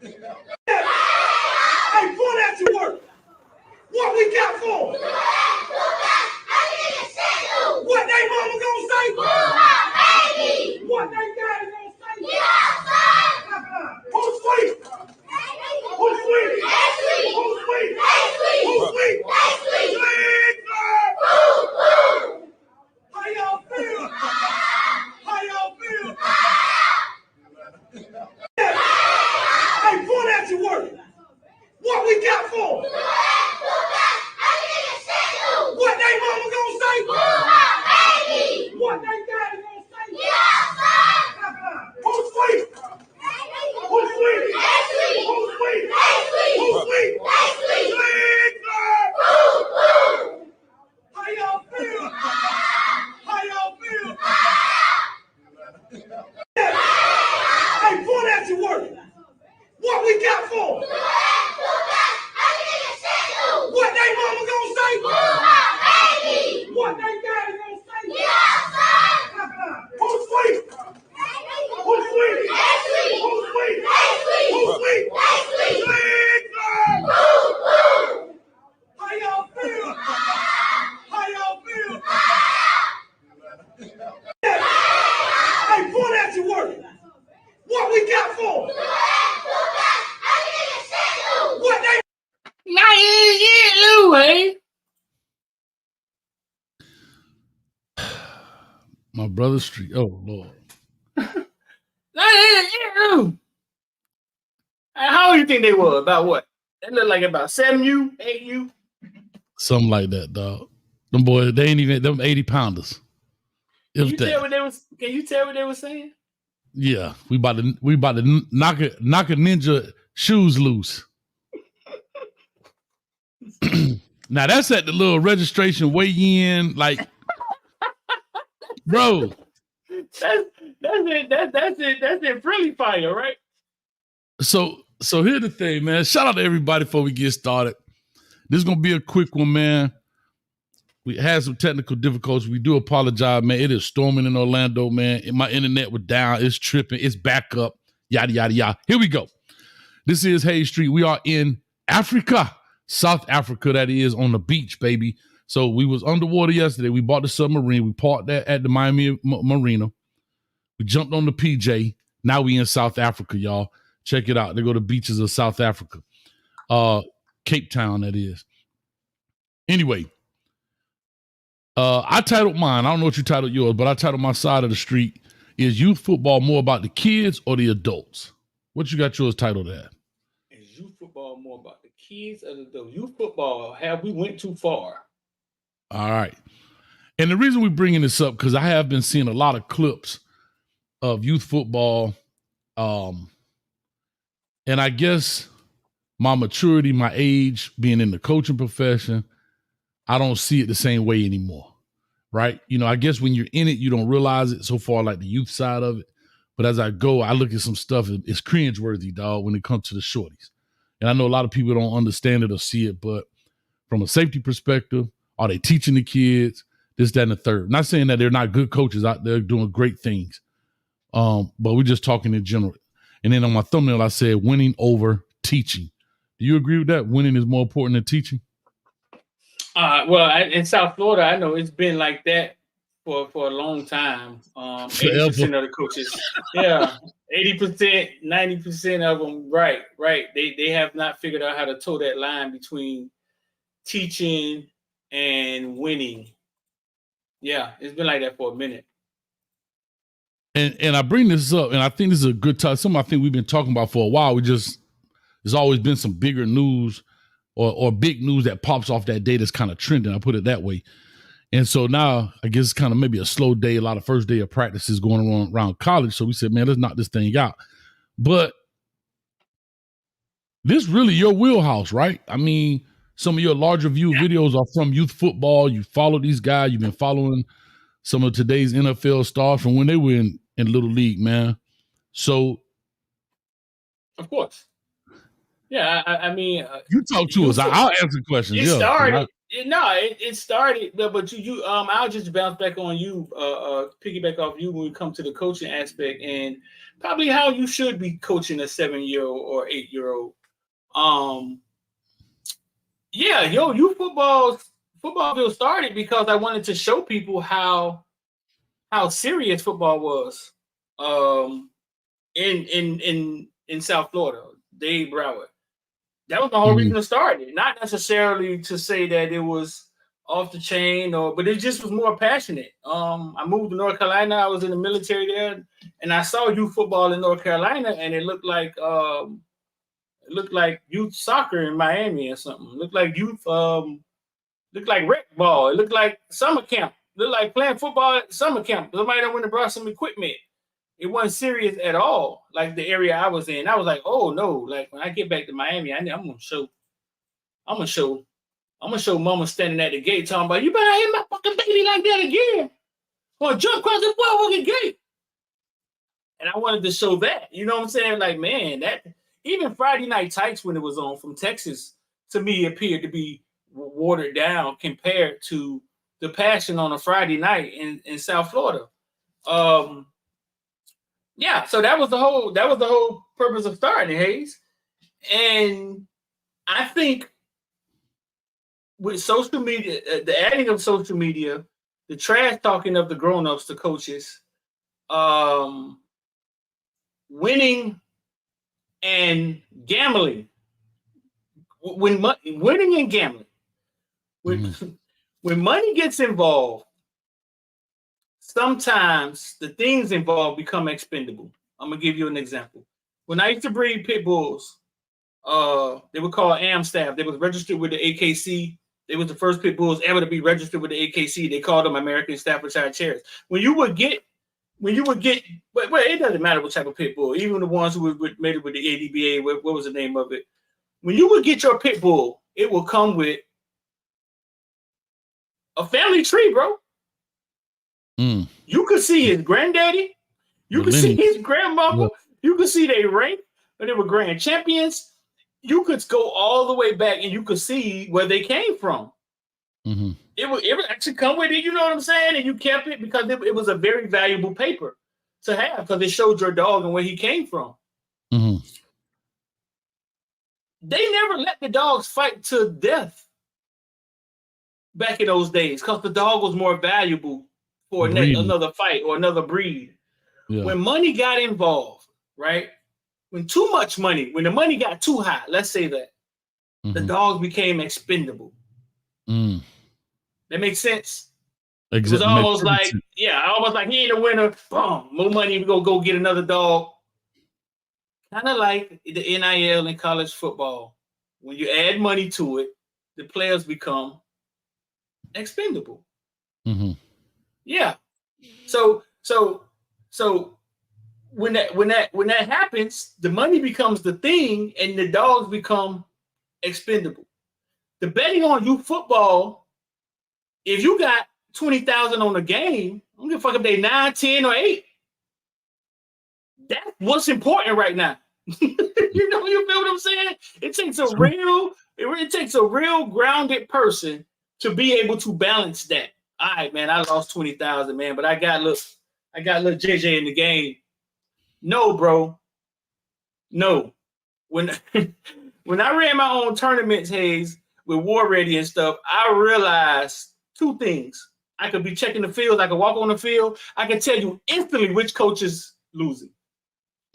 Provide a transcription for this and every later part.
Hey, pull that to work. What we got for them? What they mama gonna say? What they daddy gonna say? Who's sweet? Who's sweet? Who's sweet? Who's sweet? How y'all feel? How y'all feel? Hey, pull that to work. What we got for them? What they mama gonna say? What they daddy gonna say? Who's sweet? Who's sweet? Who's sweet? Who's sweet? How y'all feel? How y'all feel? Hey, pull that to work. What we got for them? What they mama gonna say? What they daddy gonna say? Who's sweet? Who's sweet? Who's sweet? Who's sweet? How y'all feel? How y'all feel? Hey, pull that to work. What we got for them? What they My brother's street. Oh Lord. How old do you think they were? About what? They look like about 7U, 8U. Something like that, dog. Them boys, they ain't even them 80 pounders. Can you tell what they were saying? Yeah, we about to knock a ninja shoes loose. Now that's at the little registration weigh-in, like, bro. That's it. Friendly fire, right? So here's the thing, man. Shout out to everybody before we get started. This is gonna be a quick one, man. We had some technical difficulties. We do apologize, man. It is storming in Orlando, man. My internet was down. It's tripping. It's back up. Yada, yada, yada. Here we go. This is Hayes Street. We are in Africa, South Africa, that is, on the beach, baby. So we was underwater yesterday. We bought the submarine. We parked that at the Miami Marina. We jumped on the PJ. Now we in South Africa, y'all. Check it out. They go to beaches of South Africa. Cape Town, that is. Anyway, I titled mine. I don't know what you titled yours, but I titled my side of the street, is youth football more about the kids or the adults? What you got yours titled at? Is youth football more about the kids or the adults? Youth football, have we went too far? All right. And the reason we're bringing this up, because I have been seeing a lot of clips of youth football. And I guess my maturity, my age, being in the coaching profession, I don't see it the same way anymore, right? You know, I guess when you're in it, you don't realize it so far, like the youth side of it. But as I go, I look at some stuff, it's cringeworthy, dog, when it comes to the shorties. And I know a lot of people don't understand it or see it, but from a safety perspective, are they teaching the kids this, that, and the third? Not saying that they're not good coaches out there doing great things, but we're just talking in general. And then on my thumbnail, I said winning over teaching. Do you agree with that? Winning is more important than teaching? Well, in South Florida, I know it's been like that for a long time. 80% of the coaches, 80%, 90% of them, right. They have not figured out how to toe that line between teaching and winning. Yeah, it's been like that for a minute. And I bring this up, and I think this is a good time. Something I think we've been talking about for a while. There's always been some bigger news or big news that pops off that day that's kind of trending. I put it that way. And so now I guess it's kind of maybe a slow day, a lot of first day of practices going on around college. So we said, man, let's knock this thing out. But this really your wheelhouse, right? I mean, some of your larger view videos are from youth football. You follow these guys. You've been following some of today's NFL stars from when they were in Little League, man. So. Of course. Yeah, I mean. You talk to us. I'll answer questions. It started. it started, but I'll just bounce back on you, piggyback off you when we come to the coaching aspect and probably how you should be coaching a 7-year-old or 8-year-old. Um, yeah, you football field started because I wanted to show people how serious football was. In South Florida, Dave Broward. That was the whole reason to start it. Not necessarily to say that it was off the chain, but it just was more passionate. I moved to North Carolina. I was in the military there, and I saw youth football in North Carolina, and it looked like youth soccer in Miami or something. It looked like looked like rec ball. It looked like summer camp. It looked like playing football at summer camp. Somebody that went and brought some equipment. It wasn't serious at all. Like the area I was in, I was like, oh no! Like when I get back to Miami, I'm gonna show Mama standing at the gate talking about you better hit my fucking baby like that again, or jump across the fucking gate. And I wanted to show that. You know what I'm saying? Like man, that even Friday Night Tights when it was on from Texas to me appeared to be watered down compared to the passion on a Friday night in South Florida. Yeah, so that was the whole purpose of starting it, Hayes. And I think with social media, the adding of social media, the trash talking of the grown-ups to coaches, winning and gambling. Winning and gambling. When money gets involved, sometimes the things involved become expendable. I'm gonna give you an example. When I used to breed pit bulls, they were called Amstaff. They was registered with the AKC. They was the first pit bulls ever to be registered with the AKC. They called them American Staffordshire Terriers. When you would get, well, it doesn't matter what type of pit bull. Even the ones who were made it with the ADBA, what was the name of it? When you would get your pit bull, it will come with a family tree, bro. You could see his granddaddy. You could see his grandmother. Yeah. You could see they rank, and they were grand champions. You could go all the way back, and you could see where they came from. It would actually come with it. You know what I'm saying? And you kept it because it was a very valuable paper to have because it showed your dog and where he came from. They never let the dogs fight to death back in those days because the dog was more valuable for another fight or another breed. Yeah. When money got involved, right? When too much money, when the money got too high, let's say that, the dogs became expendable. That makes sense? It was almost like, almost like he ain't a winner. Boom, more money, we go get another dog. Kind of like the NIL in college football. When you add money to it, the players become expendable. Yeah. So when that happens, the money becomes the thing, and the dogs become expendable. The betting on youth football, if you got 20,000 on the game, I don't give a fuck if they 9, 10, or 8. That's what's important right now. You feel what I'm saying? It takes a real grounded person to be able to balance that. All right, man, I lost 20,000, man, but I got little JJ in the game. No, bro. No. When I ran my own tournaments, Hayes, with War Ready and stuff, I realized 2 things. I could be checking the field. I could walk on the field. I can tell you instantly which coach is losing.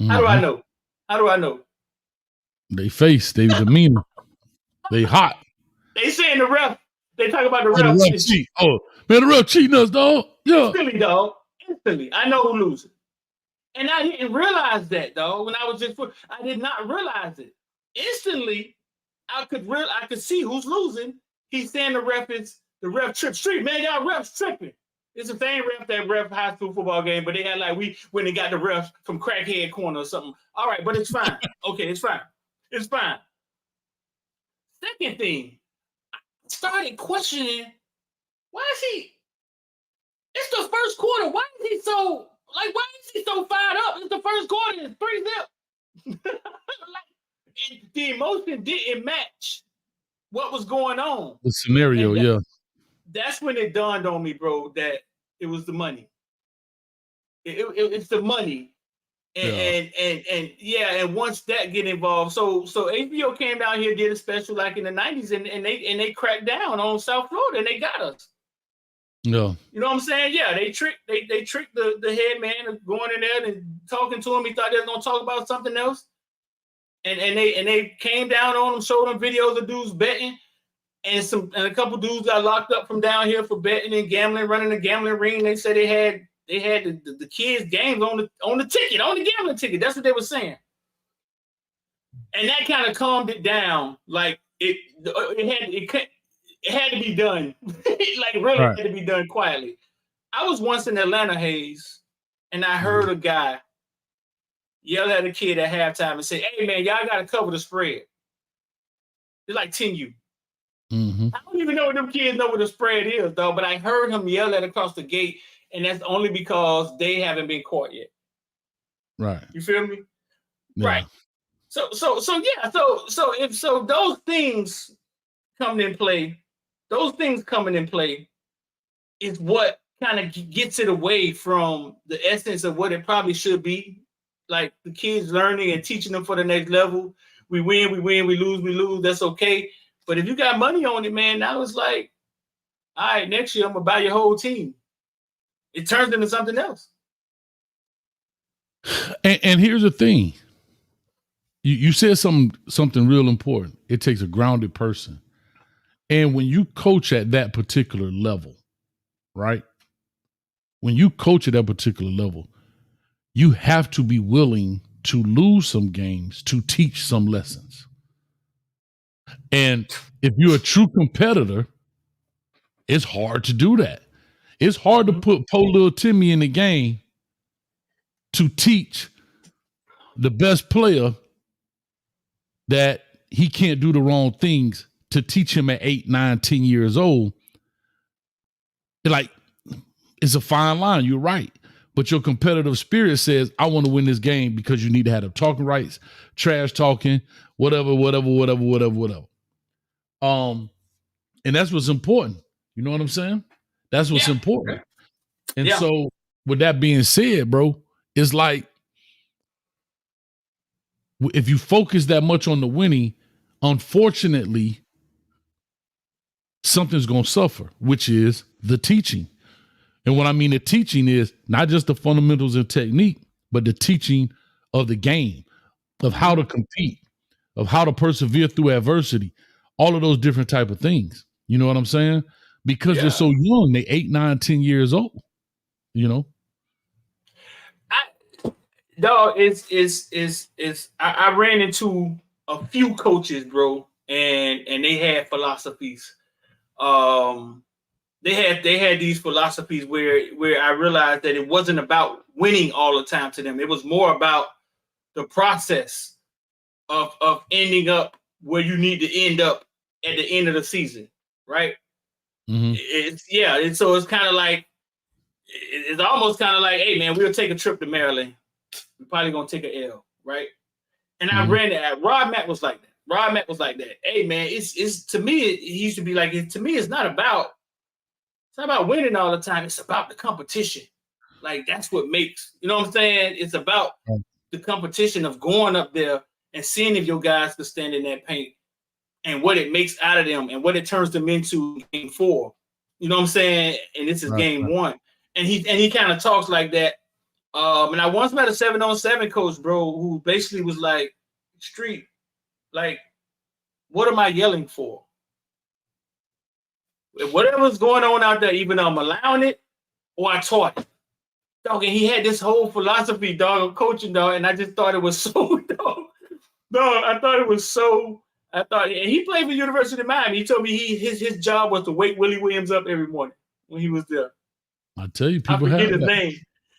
How do I know? They demeanor. They hot. They saying the ref. They talk about the ref. The ref cheat. Oh, man, the ref cheating us, dog. Yeah. Instantly, dog. Instantly. I know who losing. And I didn't realize that, dog. When I was I did not realize it. Instantly, I could see who's losing. He's saying the ref trip street. Man, y'all refs tripping. It's the same ref that ref high school football game, but they had when they got the refs from crackhead corner or something. All right, but it's fine. Okay, it's fine. It's fine. Second thing, I started questioning, why is he? It's the first quarter. Why is he so fired up? It's the first quarter. It's 3-0. The emotion didn't match what was going on. The scenario, yeah. That's when it dawned on me, bro, that it was the money. It's the money. And once that get involved, so HBO came down here, did a special like in the 90s, and they cracked down on South Florida and they got us. Yeah. You know what I'm saying? Yeah, they tricked the head man going in there and talking to him. He thought they was gonna talk about something else. And they came down on him, showed him videos of dudes betting, and a couple dudes got locked up from down here for betting and gambling, running a gambling ring. They said they had the kids' games on the ticket, on the gambling ticket. That's what they were saying. And that kind of calmed it down. Like it had to be done. Like really right. had to be done quietly. I was once in Atlanta, Hayes, and I heard a guy yell at a kid at halftime and say, "Hey man, y'all gotta cover the spread." It's like 10U. Mm-hmm. I don't even know if them kids know what the spread is, though, but I heard him yell that across the gate, and that's only because they haven't been caught yet. Right. You feel me? Yeah. Right. So if those things coming in play is what kind of gets it away from the essence of what it probably should be. Like the kids learning and teaching them for the next level. We win, we lose. That's okay. But if you got money on it, man, now it's like, all right, next year I'm gonna buy your whole team. It turns into something else. And here's the thing. You said something real important. It takes a grounded person. And when you coach at that particular level, right? When you coach at that particular level, you have to be willing to lose some games to teach some lessons. And if you're a true competitor, it's hard to do that. It's hard to put poor little Timmy in the game to teach the best player that he can't do the wrong things, to teach him at 8, 9, 10 years old. Like, it's a fine line. You're right. But your competitive spirit says, I want to win this game because you need to have the talking rights, trash talking, whatever. And that's what's important. You know what I'm saying? That's what's important. And so with that being said, bro, it's like, if you focus that much on the winning, unfortunately, something's going to suffer, which is the teaching. And what I mean the teaching is not just the fundamentals and technique, but the teaching of the game, of how to compete, of how to persevere through adversity, all of those different type of things. You know what I'm saying? Because they're so young, they 8, 9, 10 years old, you know? I ran into a few coaches, bro, and they had philosophies. They had these philosophies where I realized that it wasn't about winning all the time to them. It was more about the process of ending up where you need to end up at the end of the season, right? Mm-hmm. So it's kind of like, it's almost kind of like, hey man, we'll take a trip to Maryland. We're probably gonna take an L, right? And I ran it. Rod Mack was like that. Hey man, it's to me, he used to be like, to me, it's not about winning all the time. It's about the competition. Like that's what makes, you know what I'm saying? It's about the competition of going up there and seeing if your guys can stand in that paint and what it makes out of them and what it turns them into game 4. You know what I'm saying? And this is game 1. And he kind of talks like that. And I once met a 7-on-7 coach, bro, who basically was like, Street, like, what am I yelling for? Whatever's going on out there, even though I'm allowing it or I taught it. Dog, and he had this whole philosophy, dog, of coaching, dog, and I just thought it was so, dog, I thought it was so, and he played for the University of Miami. He told me his job was to wake Willie Williams up every morning when he was there. I tell you, people I forget his that. name.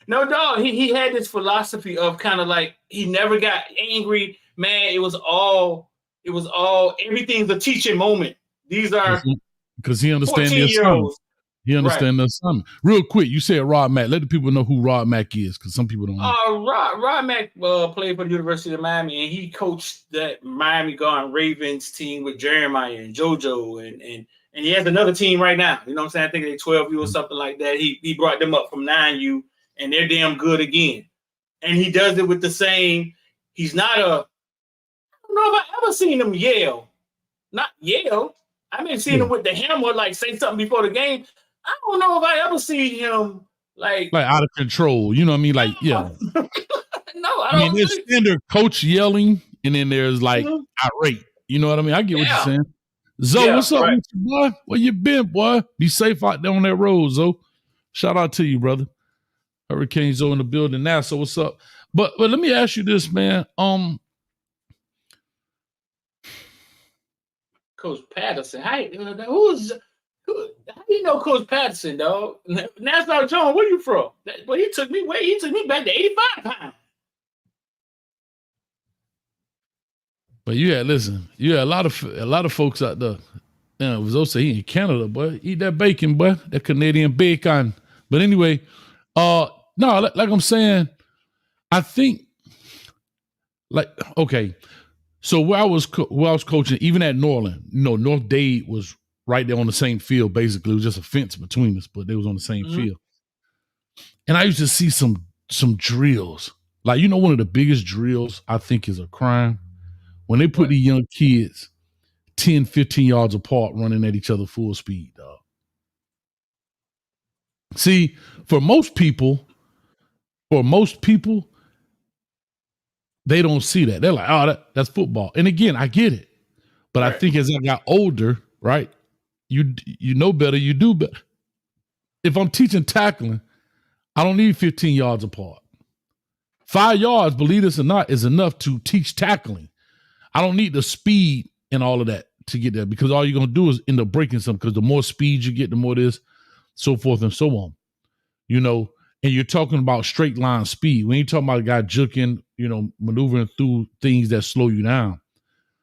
No, dog, he had this philosophy of kind of like, he never got angry. Man, it was all, everything's a teaching moment. These are because he understands the 14-year-olds. He understands the assignment. Real quick, you said Rod Mack. Let the people know who Rod Mack is, because some people don't know. Rod Mack played for the University of Miami, and he coached that Miami Garden Ravens team with Jeremiah and JoJo, and he has another team right now. You know what I'm saying? I think they're 12U or something like that. He brought them up from 9U, and they're damn good again. And he does it with the same. He's not I don't know if I ever seen him yell. Not yell. I mean, seen him with the hammer, like say something before the game. I don't know if I ever seen him like out of control. You know what I mean? Like, yeah. No, I don't. There's standard coach yelling, and then there's like irate. You know what I mean? I get what you're saying. Zoe, what's up with you, boy? Where you been, boy? Be safe out there on that road, Zoe. Shout out to you, brother. Hurricane Zoe in the building now. So what's up? But let me ask you this, man. Coach Patterson. How you know Coach Patterson, dog? Nassau Jones, where you from? Well, he took me back to 85 pounds. But you had a lot of folks out there. Yeah, it was also he in Canada, boy. Eat that bacon, boy. That Canadian bacon. But anyway, no, like I'm saying, I think, like, okay. So where I was coaching, even at Norland, North Dade was right there on the same field. Basically, it was just a fence between us, but they was on the same field. And I used to see some drills. Like, one of the biggest drills I think is a crime when they put these young kids 10, 15 yards apart running at each other full speed, dog. See, for most people, they don't see that. They're like, oh, that's football. And again, I get it. But I think as I got older, right, you know better, you do better. If I'm teaching tackling, I don't need 15 yards apart. 5 yards, believe this or not, is enough to teach tackling. I don't need the speed and all of that to get there, because all you're going to do is end up breaking something, because the more speed you get, the more this, so forth and so on. And you're talking about straight line speed. We ain't talking about a guy juking, maneuvering through things that slow you down.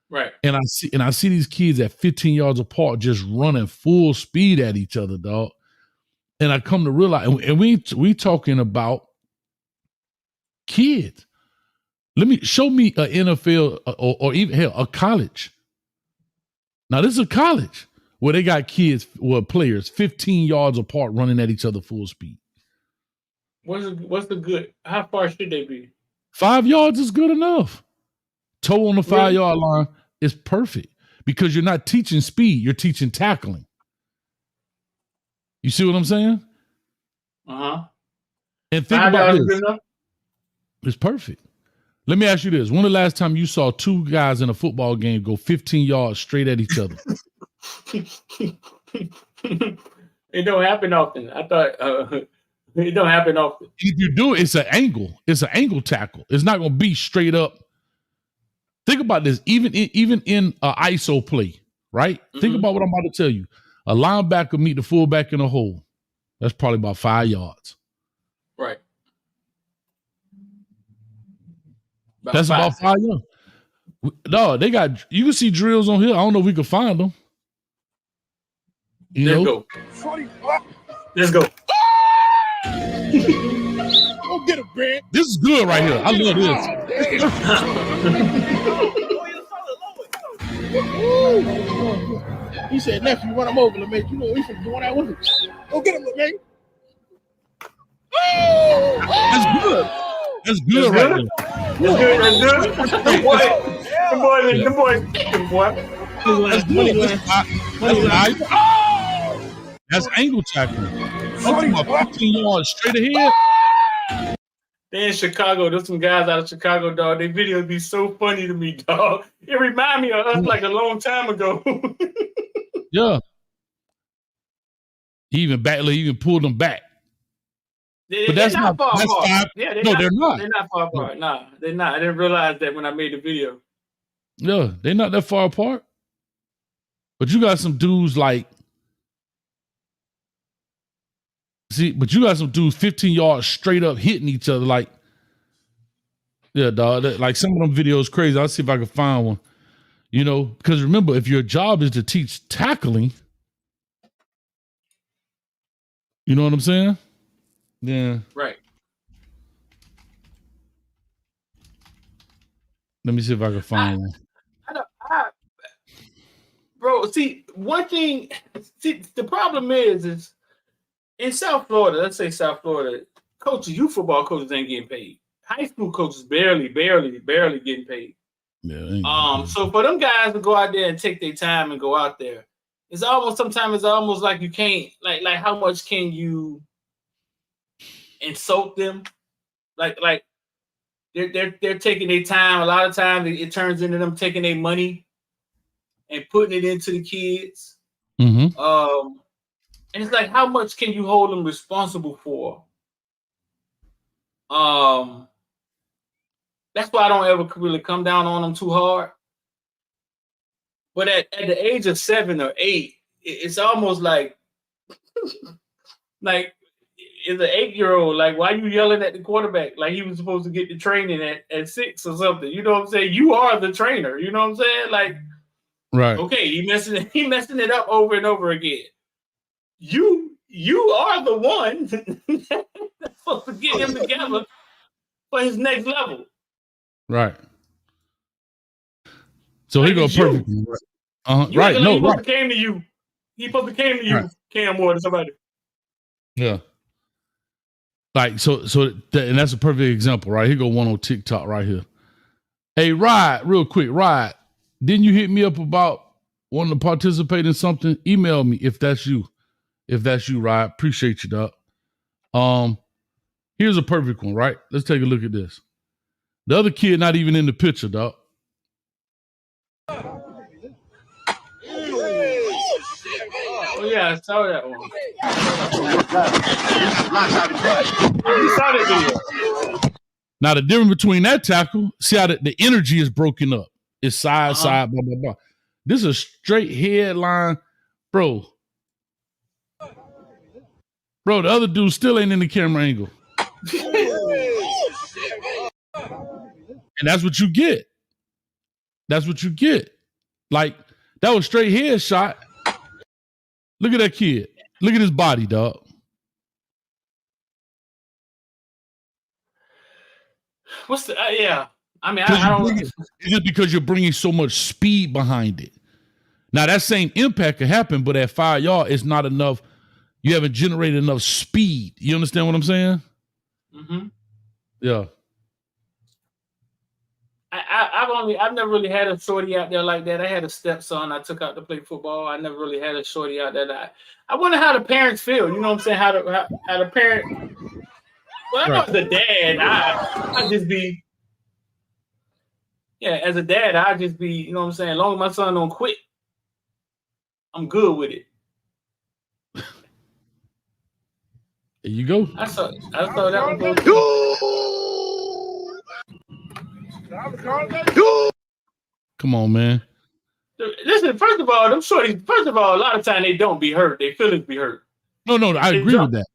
Right. And I see these kids at 15 yards apart just running full speed at each other, dog. And I come to realize, and we talking about kids. Show me an NFL or even hell, a college. Now this is a college where they got players 15 yards apart running at each other full speed. What's the good? How far should they be? 5 yards is good enough. Toe on the 5 yard line is perfect, because you're not teaching speed, you're teaching tackling. You see what I'm saying? And think about this. It's perfect. Let me ask you this. When the last time you saw two guys in a football game go 15 yards straight at each other? It don't happen often. I thought it don't happen often. If you do it, it's an angle. It's an angle tackle. It's not going to be straight up. Think about this. Even in ISO play, right? Think about what I'm about to tell you. A linebacker meet the fullback in a hole. That's probably about 5 yards. Right. That's about 5 yards. No, you can see drills on here. I don't know if we can find them. Let's go. Let's go. Go get him, Brad. This is good right here. I love this. He said, nephew, run him over, LeMay. You know we finna do that with him. Go get him, LeMay. That's good. That's good right there. That's good. Good boy. That's angle tackling. I'm talking about 15 yards straight ahead. They in Chicago. There's some guys out of Chicago, dog. Their videos be so funny to me, dog. It remind me of us like a long time ago. Yeah. He even pulled them back. But that's not far apart. Yeah, they're not. They're not far apart. No, they're not. I didn't realize that when I made the video. Yeah, they're not that far apart. But you got some dudes like, but you got some dudes 15 yards straight up hitting each other like, yeah, dog. Like some of them videos crazy. I'll see if I can find one. Because remember, if your job is to teach tackling, You know what I'm saying? Yeah. Right. Let me see if I can find one. Bro, see, one thing, the problem is in South Florida, let's say South Florida, coaches, youth football coaches ain't getting paid. High school coaches barely getting paid. Yeah. So for them guys to go out there and take their time and go out there, sometimes it's almost like you can't, like how much can you insult them? Like they're taking their time. A lot of times it turns into them taking their money and putting it into the kids. Mm-hmm. And it's like, how much can you hold them responsible for? That's why I don't ever really come down on them too hard. But at the age of 7 or 8, it's almost like as an 8-year-old, like, why are you yelling at the quarterback? Like he was supposed to get the training at 6 or something. You know what I'm saying? You are the trainer. You know what I'm saying? Like, right. Okay, he messing it up over and over again. You are the one that's supposed to get him together for his next level. Right. So he go perfect. Right. No. He supposed to came to you. He supposed to came to you, right. Cam more than somebody. Yeah. Like and that's a perfect example, right? Here go one on TikTok right here. Hey, Rod, real quick, Rod, didn't you hit me up about wanting to participate in something? Email me if that's you. If that's you, Rod, appreciate you, dog. Here's a perfect one, right? Let's take a look at this. The other kid not even in the picture, dog. Oh yeah, I saw that one. Now the difference between that tackle, see how the energy is broken up. It's side, blah, blah, blah. This is a straight headline, bro. Bro, the other dude still ain't in the camera angle. And that's what you get. That's what you get. Like, that was straight headshot. Look at that kid. Look at his body, dog. What's the, yeah. I mean, I don't. It's just because you're bringing so much speed behind it. Now, that same impact can happen, but at 5 yards, it's not enough. You haven't generated enough speed. You understand what I'm saying? Mm-hmm. Yeah. I've never really had a shorty out there like that. I had a stepson I took out to play football. I never really had a shorty out there. I wonder how the parents feel. You know what I'm saying? How the parent. Well, I know as a dad, I just be. Yeah, as a dad, I just be. You know what I'm saying? As long as my son don't quit, I'm good with it. There you go. I saw that one go. Come on, man. Listen, first of all, them shorties, a lot of time they don't be hurt. Their feelings be hurt. No, I agree with that.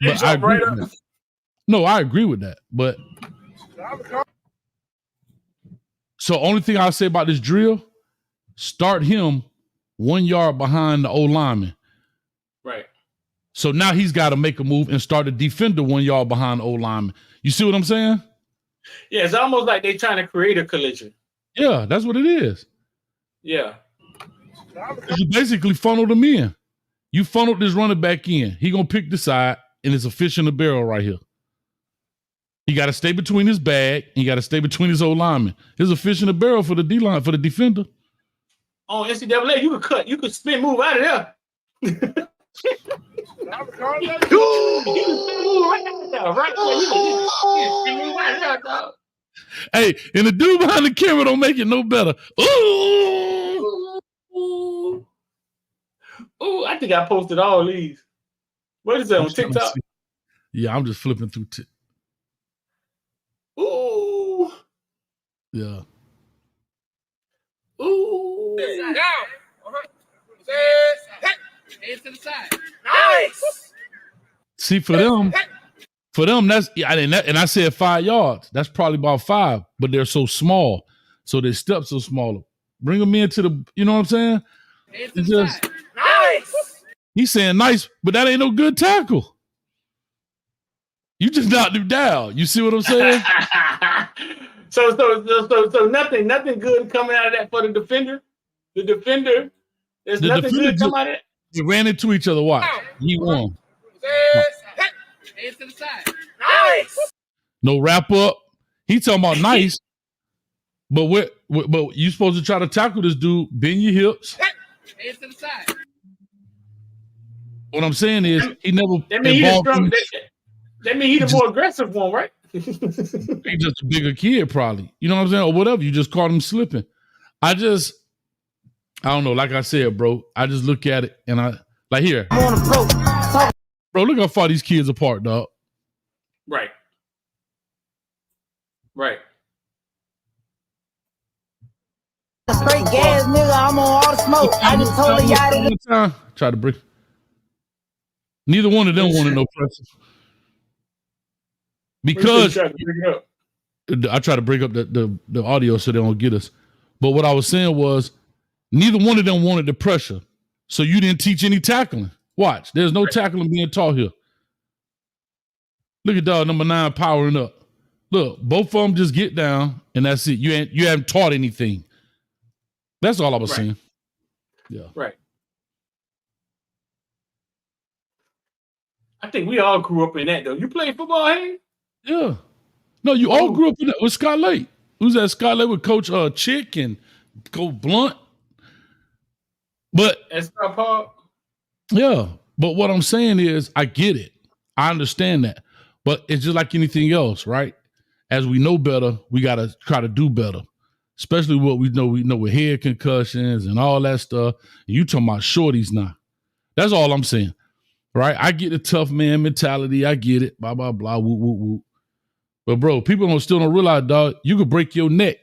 But I agree with that. No, I agree with that. But so only thing I'll say about this drill, start him 1 yard behind the old lineman. Right. So now he's got to make a move and start a defender 1 yard behind the old lineman. You see what I'm saying? Yeah, it's almost like they're trying to create a collision. Yeah, that's what it is. Yeah. You basically funneled him in. You funneled this running back in. He gonna pick the side, and it's a fish in the barrel right here. He got to stay between his bag. And he got to stay between his old lineman. There's a fish in the barrel for the D-line, for the defender. On NCAA, you could cut. You could spin move out of there. You can spin move right now, right? You can spin move right now, dog. Hey, and the dude behind the camera don't make it no better. Ooh. Ooh, I think I posted all these. What is that on TikTok? Yeah, I'm just flipping through Ooh. Yeah. Ooh. Head to the side. Nice. See, for them, that's and I said 5 yards. That's probably about 5, but they're so small, so their steps are smaller. Bring them into the, you know what I'm saying? Head to the side. Nice. He's saying nice, but that ain't no good tackle. You just knocked him down. You see what I'm saying? so nothing good coming out of that for the defender. The defender, there's The nothing defender good come out of it. They ran into each other. Watch. He won. Hands to the side. Nice. No wrap up. He talking about nice. But you supposed to try to tackle this dude, bend your hips. Hands to the side. What I'm saying is he never that mean involved that mean he's the more aggressive one, right? He's just a bigger kid, probably. You know what I'm saying? Or whatever. You just caught him slipping. I don't know. Like I said, bro, I just look at it and I like here. Bro, look how far these kids apart, dog. Right. Right. Straight gas, nigga. I'm on all the smoke. I just told y'all to try to break. Neither one of them wanted no pressure. Because I try to break up the audio so they don't get us. But what I was saying was neither one of them wanted the pressure. So you didn't teach any tackling. Watch. There's no tackling being taught here. Look at dog number 9 powering up. Look, both of them just get down and that's it. You haven't taught anything. That's all I was saying. Yeah. Right. I think we all grew up in that though. You played football, hey? Yeah. No, you all grew up in that with Scott Lake. Who's that Scott Lake with Coach Chick and Coach Blunt? But that's Scott Paul. Yeah. But what I'm saying is I get it. I understand that. But it's just like anything else, right? As we know better, we gotta try to do better. Especially what we know with head concussions and all that stuff. And you talking about shorties now. That's all I'm saying. Right? I get the tough man mentality. I get it. Blah, blah, blah. Woo, woo, woo. But bro, people still don't realize, dog, you could break your neck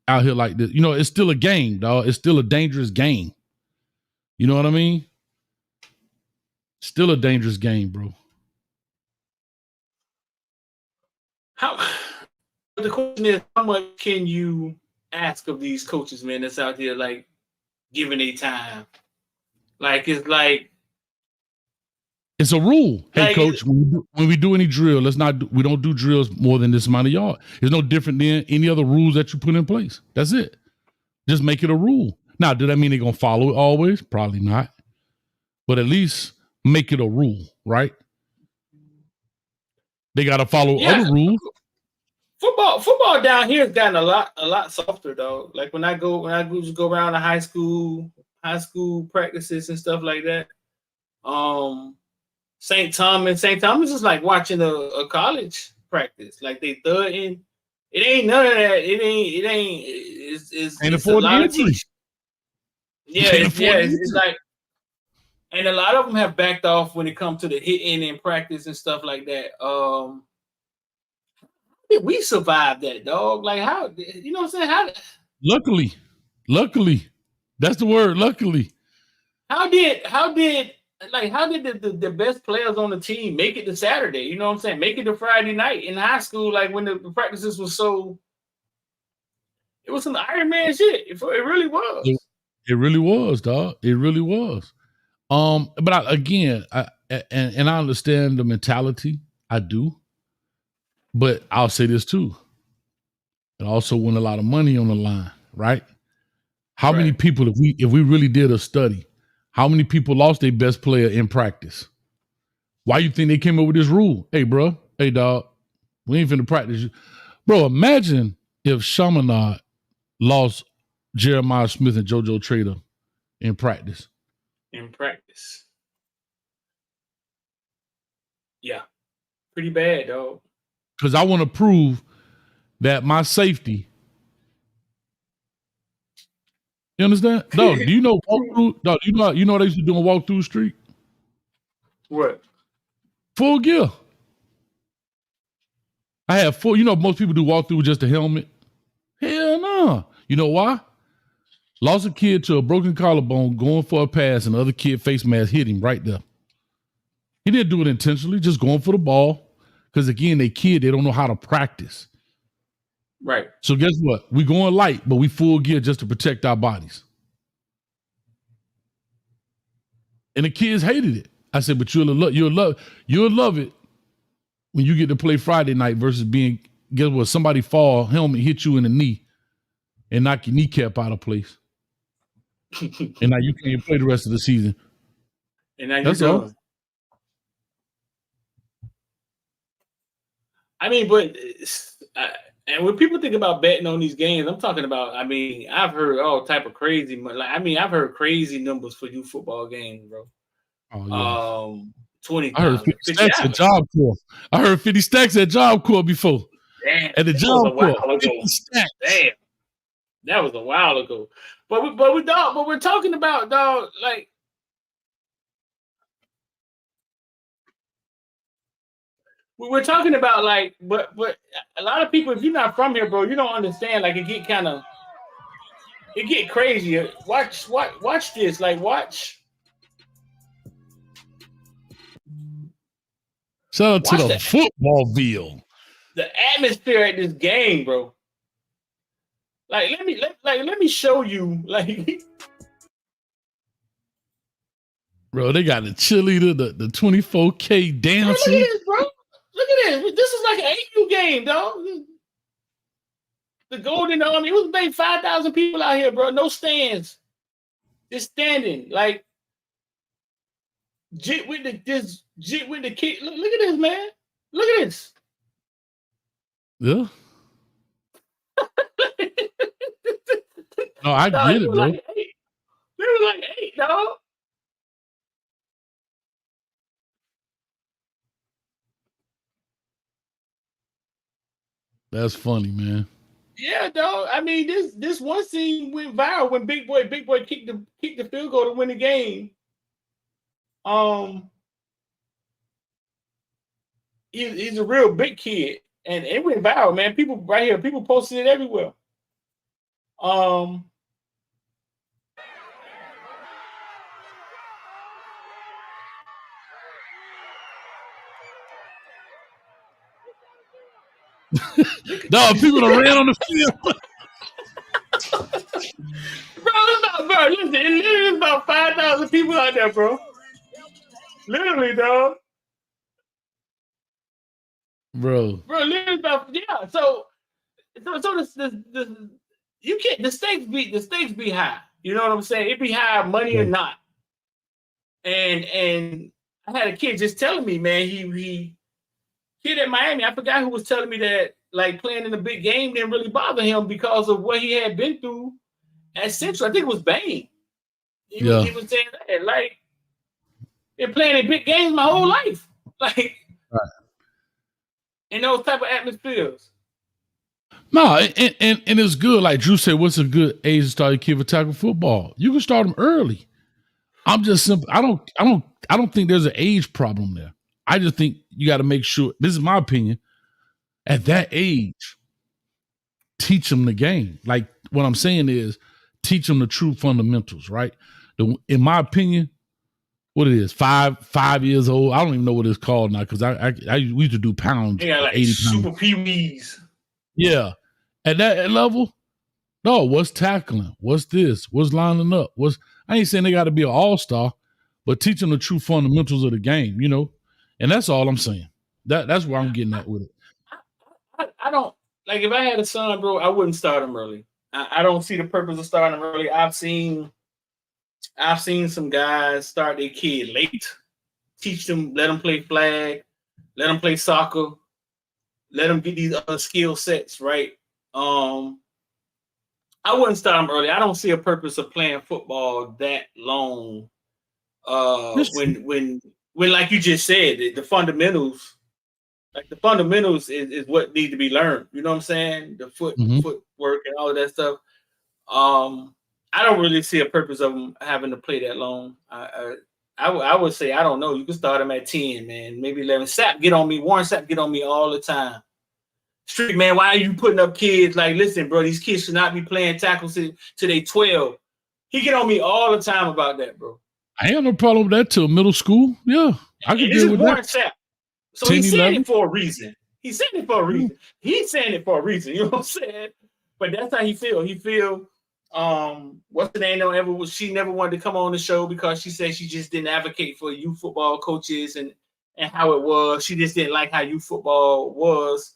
out here like this. You know, it's still a game, dog. It's still a dangerous game. You know what I mean? Still a dangerous game, bro. The question is, how much can you ask of these coaches, man, that's out here like giving a time? Like it's a rule. Hey, like, coach, when we do any drill, we don't do drills more than this amount of yard. It's no different than any other rules that you put in place. That's it. Just make it a rule. Now, do that mean they're gonna follow it always? Probably not. But at least make it a rule, right? They gotta follow other rules. Football down here has gotten a lot softer though. Like when I just go around to high school practices and stuff like that. St. Thomas is like watching a college practice. Like they thudding. It ain't none of that. It's a lot of teaching. Yeah, it's like, and a lot of them have backed off when it comes to the hitting and practice and stuff like that. We survived that, dog. Like how, you know what I'm saying? How? Luckily, that's the word. Luckily, how did the best players on the team make it to Saturday? You know what I'm saying? Make it to Friday night in high school, like when the practices was so. It was some Iron Man shit. It really was. It really was, dog. It really was. But I understand the mentality. I do. But I'll say this too. It also went a lot of money on the line, right? How many people, if we really did a study, how many people lost their best player in practice? Why you think they came up with this rule? Hey, bro. Hey, dog. We ain't finna practice. Bro, imagine if Chaminade lost Jeremiah Smith and JoJo Trader in practice. Yeah. Pretty bad, dog. Because I want to prove that my safety. You understand? Dog, do you know walkthrough? Dog, you know they used to do a walkthrough street? What? Full gear. I have full, most people do walkthrough with just a helmet. Hell no. You know why? Lost a kid to a broken collarbone going for a pass and the other kid face mask hit him right there. He didn't do it intentionally, just going for the ball. Because again, they don't know how to practice. Right. So guess what? We going light, but we full gear just to protect our bodies. And the kids hated it. I said, but you'll love it when you get to play Friday night versus being, guess what? Somebody fall, helmet hit you in the knee and knock your kneecap out of place. And now you can't play the rest of the season. And now That's you're all. done. I mean, but and when people think about betting on these games, I'm talking about. I mean, I've heard all type of crazy. I've heard crazy numbers for you football games, bro. Oh, yeah. 20,000. I heard 50 stacks at Job Corps. I heard 50 stacks at Job Corps before. Damn, at the Job Corps. 50 stacks. Damn, that was a while ago. But we're talking about, dog, like. We're talking about, like, but a lot of people, if you're not from here, bro, you don't understand. Like, it get crazy. Watch this. Like, watch. Shout out to the footballville. The atmosphere at this game, bro. Like, let me show you. Like, bro, they got the cheerleader, the 24K dancing. Look at this, bro. Look at this. This is like an AU game, dog. The Golden Army. It was maybe 5,000 people out here, bro. No stands. Just standing. Like, jit with the kid. Look at this, man. Look at this. Yeah. No, I get it, bro. Like it was like 8, dog. That's funny, man. Yeah, dog. I mean, this one scene went viral when Big Boy kicked the field goal to win the game. He's a real big kid, and it went viral, man. People right here, people posted it everywhere. No, people that ran on the field. Bro, listen, it literally is about 5,000 people out there, bro. Literally, dog. Bro, literally about, yeah. So this you can't, the stakes be high. You know what I'm saying? It be high, money or not. And I had a kid just telling me, man, he kid at Miami, I forgot who was telling me that, like, playing in a big game didn't really bother him because of what he had been through at Central. I think it was Bain. He was saying that, like, been playing in big games my whole life, like, right. In those type of atmospheres. No, and it's good. Like Drew said, what's a good age to start a kid with tackle football? You can start them early. I'm just simple. I don't think there's an age problem there. I just think you got to make sure. This is my opinion. At that age, teach them the game. Like, what I'm saying is, teach them the true fundamentals. Right? In my opinion, what it is, 5 years old. I don't even know what it's called now because we used to do pounds. Yeah, like 80 super peewees. Yeah, at that level, no. What's tackling? What's this? What's lining up? I ain't saying they got to be an all-star, but teach them the true fundamentals of the game. You know, and that's all I'm saying. That's where I'm getting at with it. I don't like, if I had a son, bro, I wouldn't start him early. I don't see the purpose of starting him early. I've seen some guys start their kid late. Teach them, let them play flag, let them play soccer, let them get these other skill sets, right? I wouldn't start them early. I don't see a purpose of playing football that long. When like you just said, the fundamentals. Like, the fundamentals is what need to be learned. You know what I'm saying? The footwork and all of that stuff. I don't really see a purpose of them having to play that long. I would say, I don't know. You can start them at 10, man, maybe 11. Sapp get on me. Warren Sapp get on me all the time. Street, man, why are you putting up kids? Like, listen, bro, these kids should not be playing tackles till they 12. He get on me all the time about that, bro. I ain't no problem with that till middle school. Yeah, I can deal with Warren that. Sapp. So he's saying it for a reason. He's saying it for a reason. He's saying it for a reason. You know what I'm saying? But that's how he feel. He feel, what's the name? She never wanted to come on the show because she said she just didn't advocate for youth football coaches and and how it was. She just didn't like how youth football was.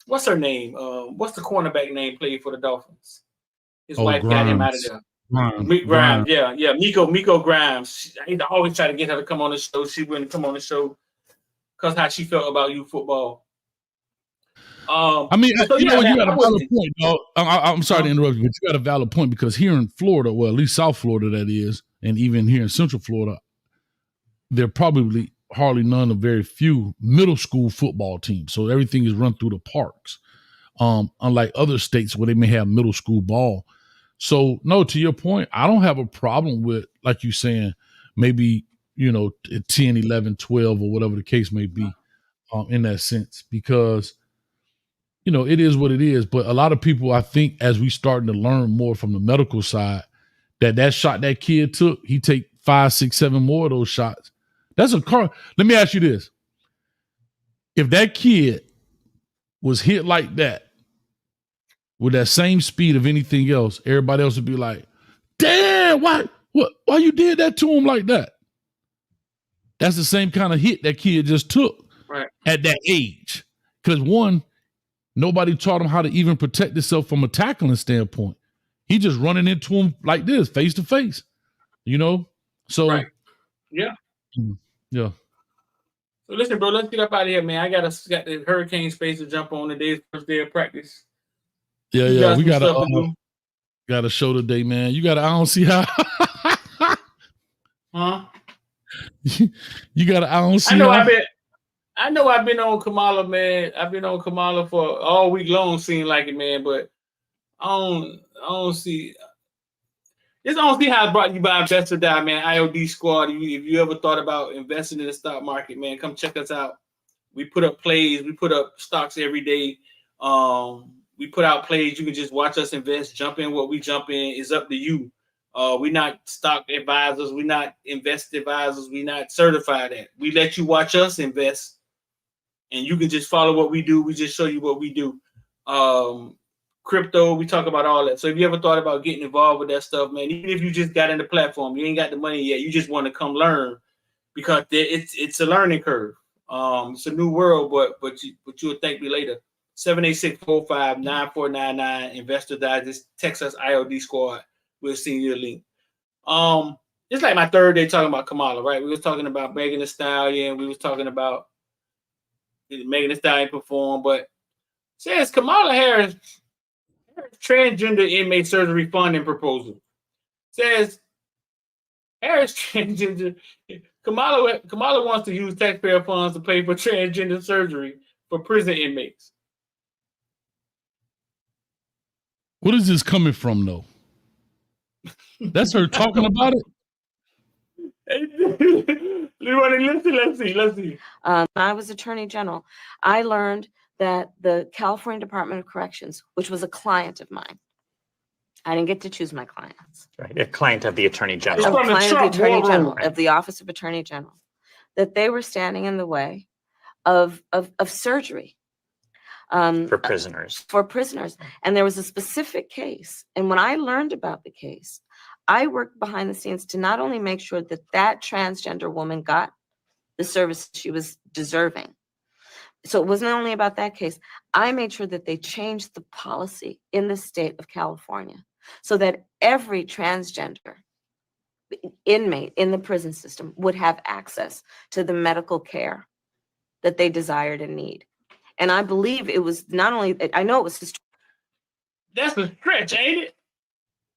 What's her name? What's the cornerback name played for the Dolphins? His wife got him out of there. Grimes, yeah, Miko Grimes. I always try to get her to come on the show. She wouldn't come on the show because how she felt about youth football. I mean, so you got a valid point, dog. I'm sorry to interrupt you, but you got a valid point because here in Florida, well, at least South Florida, that is, and even here in Central Florida, there are probably hardly none of very few middle school football teams. So everything is run through the parks, unlike other states where they may have middle school ball. So, no, to your point, I don't have a problem with, like you saying, maybe, 10, 11, 12, or whatever the case may be in that sense, because it is what it is. But a lot of people, I think, as we starting to learn more from the medical side, that shot that kid took, he take 5, 6, 7 more of those shots. That's a car. Let me ask you this. If that kid was hit like that with that same speed of anything else, everybody else would be like, damn, why you did that to him like that? That's the same kind of hit that kid just took at that age. Because one, nobody taught him how to even protect himself from a tackling standpoint. He just running into him like this, face to face, So, yeah. Yeah. So listen, bro, let's get up out of here, man. I got the Hurricane Space to jump on today's first day of practice. Yeah. We got a show today, man. I don't see how. Huh? You got I don't see. I know I've been on Kamala, man. I've been on Kamala for all week long, seemed like it, man. But I don't see. Just don't see how it's brought you by Investor Die, man. IOD Squad. If you ever thought about investing in the stock market, man, come check us out. We put up plays. We put up stocks every day. We put out plays. You can just watch us invest, jump in what we jump in. It's up to you. We're not stock advisors. We're not invest advisors. We're not certified at. We let you watch us invest, and you can just follow what we do. We just show you what we do. Crypto, we talk about all that. So if you ever thought about getting involved with that stuff, man, even if you just got in the platform, you ain't got the money yet, you just want to come learn because it's a learning curve. It's a new world, but you'll thank me later. 786-45-9499 Investor Digest. Text us IOD Squad. We'll send you a link. It's like my third day talking about Kamala, right? We was talking about Megan Thee Stallion. We was talking about Megan Thee Stallion perform, but says Kamala Harris transgender inmate surgery funding proposal. Says Harris transgender. Kamala wants to use taxpayer funds to pay for transgender surgery for prison inmates. What is this coming from, though? That's her talking about it. Let's see. I was Attorney General. I learned that the California Department of Corrections, which was a client of mine, I didn't get to choose my clients. Right, a client of the Attorney General. A client of the Attorney General, of the Office of Attorney General, that they were standing in the way of surgery. For prisoners. And there was a specific case. And when I learned about the case, I worked behind the scenes to not only make sure that that transgender woman got the service she was deserving. So it wasn't only about that case. I made sure that they changed the policy in the state of California so that every transgender inmate in the prison system would have access to the medical care that they desired and need. And I believe it was not only, I know it was just. That's a stretch, ain't it?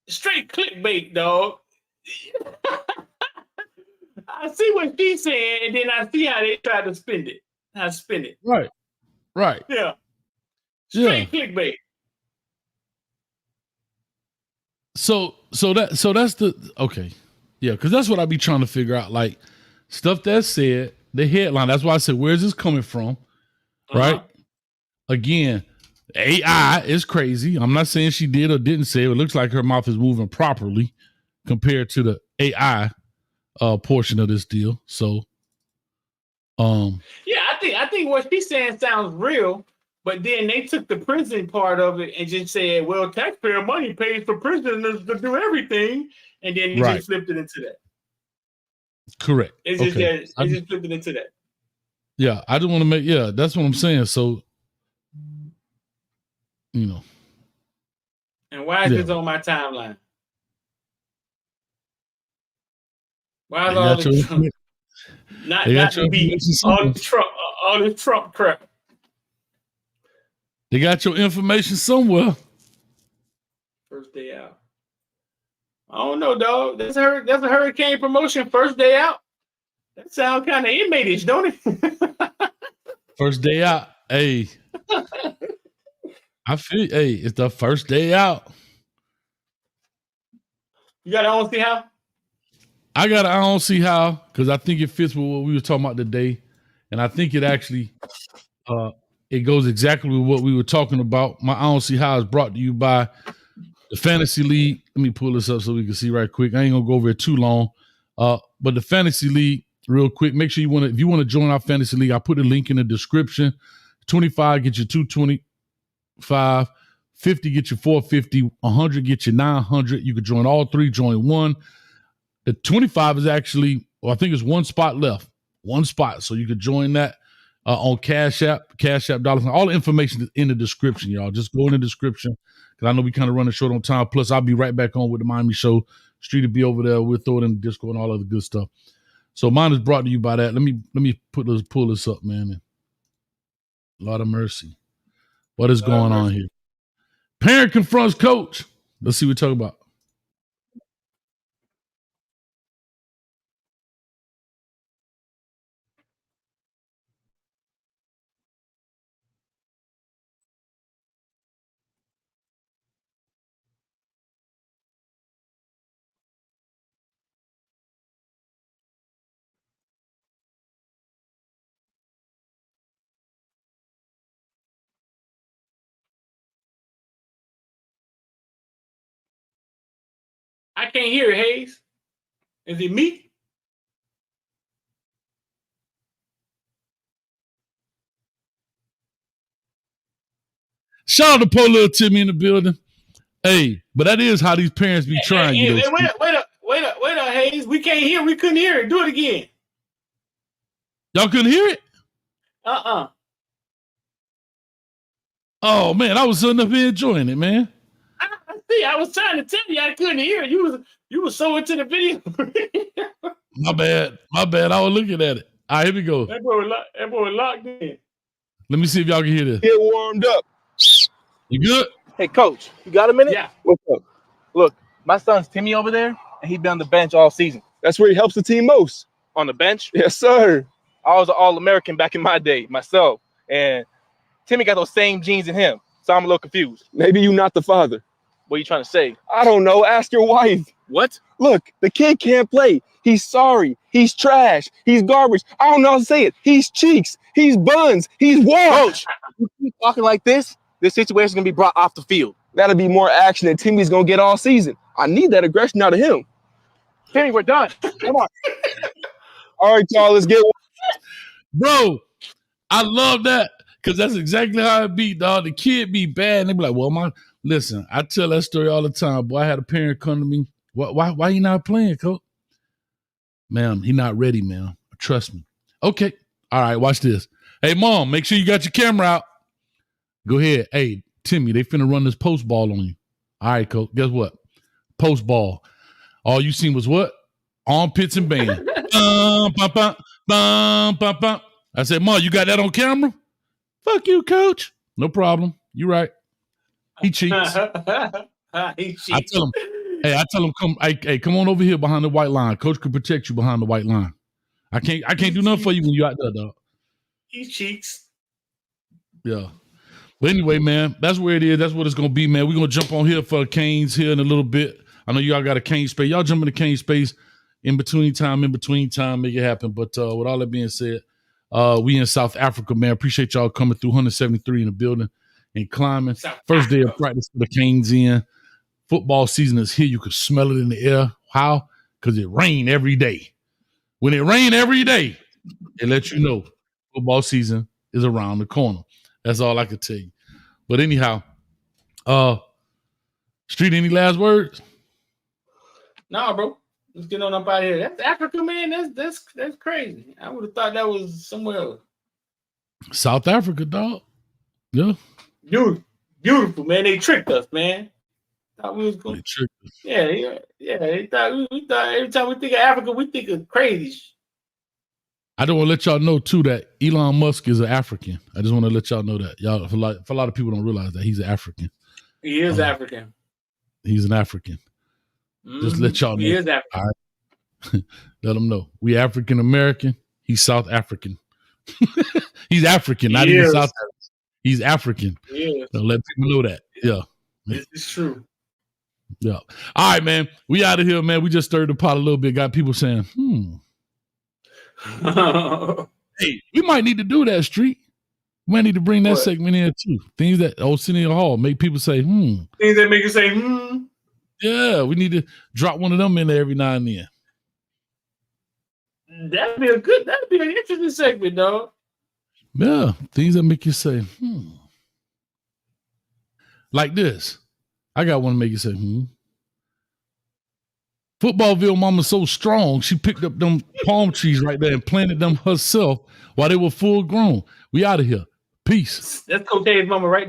Straight clickbait, dog. I see what she's saying, and then I see how they try to spin it. Right. Yeah. Straight clickbait. So that's the okay. Yeah, because that's what I be trying to figure out. Like stuff that said, the headline. That's why I said, where's this coming from? Right? Again, AI is crazy. I'm not saying she did or didn't say it. It looks like her mouth is moving properly compared to the AI portion of this deal. So yeah, I think what she's saying sounds real, but then they took the prison part of it and just said, well, taxpayer money pays for prisoners to do everything, and then they just flipped it into that. Correct. It's just Okay. that it's just flipping into that. Yeah, I just want to make. Yeah, that's what I'm saying. So, you know. And why is this on my timeline? Why is all this not to be all this Trump crap? They got your information somewhere. First day out. I don't know, dog. That's a hurricane promotion. First day out. That sounds kind of inmate-ish, don't it? First day out. Hey. I feel, hey, it's the first day out. You got I don't see how? I don't see how, because I think it fits with what we were talking about today. And I think it actually it goes exactly with what we were talking about. My I don't see how is brought to you by the Fantasy League. Let me pull this up so we can see right quick. I ain't gonna go over it too long. But the Fantasy League, real quick, make sure if you want to join our Fantasy League, I put a link in the description. 25 get you 225, 50 get you 450, 100 get you 900. You could join all three, join one. The 25 is actually, I think it's one spot left. One spot. So you could join that on Cash App dollars. All the information is in the description, y'all. Just go in the description, because I know we kind of running short on time. Plus, I'll be right back on with the Miami Show. Street will be over there. We'll throw it in the Discord and all of the good stuff. So mine is brought to you by that. Let me pull this up, man. Lord of mercy. What is going on here? Parent confronts coach. Let's see what we're talking about. I can't hear it, Hayes. Is it me? Shout out to poor little Timmy in the building. Hey, but that is how these parents be trying. Hey, wait up, Hayes. We can't hear. We couldn't hear it. Do it again. Y'all couldn't hear it? Oh man, I was sitting up here enjoying it, man. I was trying to tell you I couldn't hear it. You were so into the video. My bad. I was looking at it. All right, here we go. That boy locked in. Let me see if y'all can hear this. Get warmed up. You good? Hey, Coach, you got a minute? Yeah. What's up? Look, my son's Timmy over there, and he's been on the bench all season. That's where he helps the team most. On the bench? Yes, sir. I was an All-American back in my day, myself, and Timmy got those same genes in him, so I'm a little confused. Maybe you're not the father. What are you trying to say? I don't know. Ask your wife. What? Look, the kid can't play. He's sorry. He's trash. He's garbage. I don't know how to say it. He's cheeks. He's buns. He's washed. Coach, you keep talking like this situation is going to be brought off the field. That'll be more action than Timmy's going to get all season. I need that aggression out of him. Timmy, we're done. Come on. All right, y'all, let's get one. Bro, I love that, because that's exactly how it be, dog. The kid be bad, and they be like, well, listen, I tell that story all the time. Boy, I had a parent come to me. Why you not playing, coach? Ma'am, he not ready, ma'am. Trust me. Okay. All right, watch this. Hey, mom, make sure you got your camera out. Go ahead. Hey, Timmy, they finna run this post ball on you. All right, coach. Guess what? Post ball. All you seen was what? Armpits and band. I said, Mom, you got that on camera? Fuck you, coach. No problem. You right. He cheats. He cheats. I tell him, come on over here behind the white line. Coach can protect you behind the white line. I can't do nothing for you when you're out there, dog. He cheats. Yeah. But anyway, man, that's where it is. That's what it's going to be, man. We're going to jump on here for Canes here in a little bit. I know y'all got a Cane space. Y'all jump in the Cane space in between time, make it happen. But with all that being said, we in South Africa, man. Appreciate y'all coming through. 173 in the building and climbing. First day of practice for the Canes in. Football season is here. You can smell it in the air. How? Because it rained every day. When it rained every day, it lets you know football season is around the corner. That's all I could tell you. But anyhow, Street, any last words? Nah, bro. Let's get on up out of here. That's Africa, man. That's crazy. I would have thought that was somewhere else. South Africa, dog. Yeah. Beautiful, man. They tricked us, man. Thought we was going. They tricked us. Yeah. They thought we thought every time we think of Africa, we think of crazy shit. I don't want to let y'all know too that Elon Musk is an African. I just want to let y'all know that. Y'all, for a lot of people don't realize that he's an African. He is African. He's an African. Just let y'all know. He is African. All right. Let them know. We African American. He's South African. He's African, not even South African. He's African. Don't let people know that. Yeah. This is true. Yeah. All right, man. We out of here, man. We just stirred the pot a little bit. Got people saying, hey, we might need to do that, Street. We might need to bring that segment in too. Things that Arsenio Hall make people say, Things that make you say, Yeah, we need to drop one of them in there every now and then. That'd be an interesting segment, dog. Yeah, things that make you say, Like this. I got one to make you say, Footballville mama so strong, she picked up them palm trees right there and planted them herself while they were full grown. We out of here. Peace. That's Coach Dave's mama right